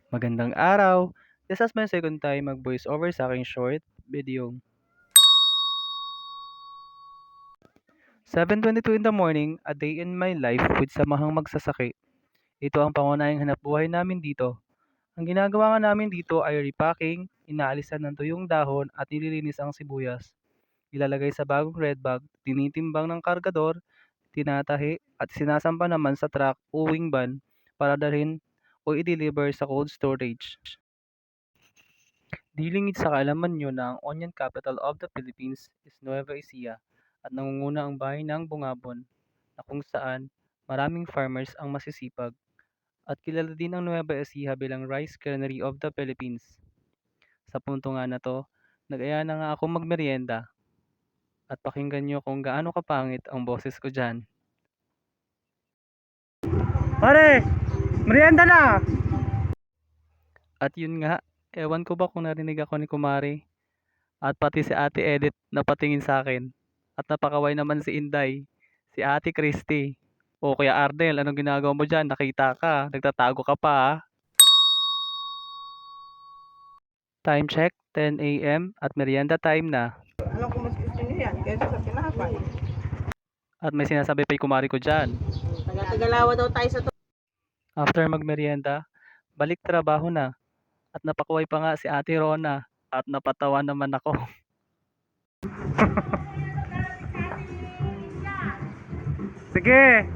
Magandang araw! This is my second time mag-voice over sa aking short video. 7:22 in the morning, a day in my life with samahang magsasaki. Ito ang pangunahing hanapbuhay namin dito. Ang ginagawa nga namin dito ay repacking, inaalisan ng tuyong dahon at nililinis ang sibuyas. Ilalagay sa bagong red bag, tinitimbang ng kargador, tinatahi at sinasampa naman sa truck o wing van para dalhin o i-deliver sa cold storage. Di lingid sa kaalaman niyo na ang onion capital of the Philippines is Nueva Ecija at nangunguna ang bayan ng Bungabon na kung saan maraming farmers ang masisipag at kilala din ang Nueva Ecija bilang Rice Granary of the Philippines. Sa punto nga na to, nag-aya na nga ako magmeryenda at pakinggan niyo kung gaano kapangit ang boses ko dyan. Pare! Merienda na! At yun nga, ewan ko ba kung narinig ako ni Kumari at pati si Ate Edith napatingin sa akin. At napakaway naman si Inday, si Ate Christy. O Kuya Ardel, anong ginagawa mo dyan? Nakita ka, nagtatago ka pa ah. Time check, 10 a.m. at merienda time na. Anong kung mas gusto niyo yan? Kaysa sa tinapay. At may sinasabi pa yung kumari ko dyan. Taga-Tagalawa daw tayo sa to. After magmerienda, balik trabaho na. At napakaway pa nga si Ate Rona. At napatawa naman ako. Sige!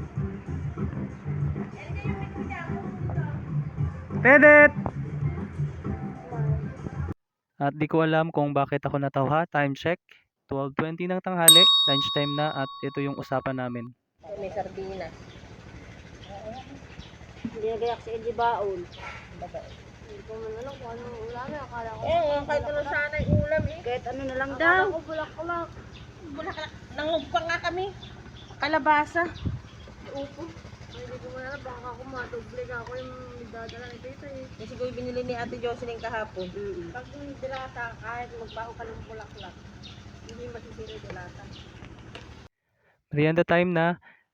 Tedet! At di ko alam kung bakit ako natawa. Time check, 12:20 ng tanghali, lunchtime na at ito yung usapan namin. May sardinas. Hindi nagayak si Eddie Baon. Hindi ko man alam kung anong ulam. Akala ko. Kahit ano sana yung ulam eh. Kahit ano na lang daw. Akala ko bulak-bulak. Bulak-bulak. Nangugpa nga kami. Kalabasa. Upo. Hindi ko man alam. Baka ako madoble ka ako yung dadala ni Tita eh. Kasi ko binili ni Ate Jocelyn kahapon. Pag yung dilata, kahit magbaho ka ng bulak-bulak, hindi masisira yung dilata. Merienda time na,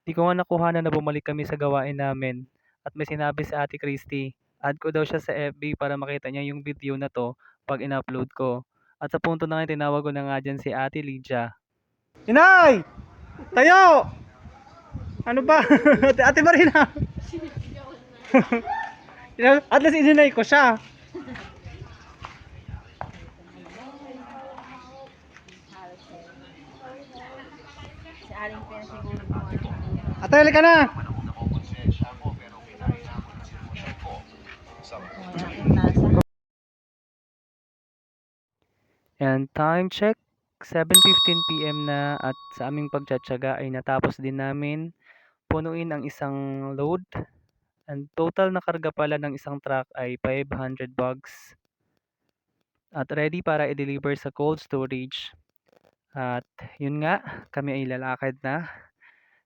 di ko nga nakuha na bumalik kami sa gawain namin. At may sinabi si Ate Christy, add ko daw siya sa FB para makita niya yung video na to pag in-upload ko. At sa punto na nga tinawag ko na nga dyan si Ate Lydia. Inay! Tayo! Ano ba? Ate Marina! At least ininay ko siya. Si Aling Pena siguro po. Ate, hali ka na! And time check, 7:15 PM na at sa aming pagtsatsaga ay natapos din namin punuin ang isang load. And total na karga pala ng isang truck ay 500 bags. At ready para i-deliver sa cold storage. At yun nga, kami ay lalakad na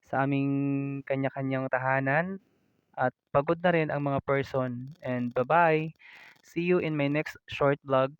sa aming kanya-kanyang tahanan. At pagod na rin ang mga person. And bye-bye! See you in my next short vlog.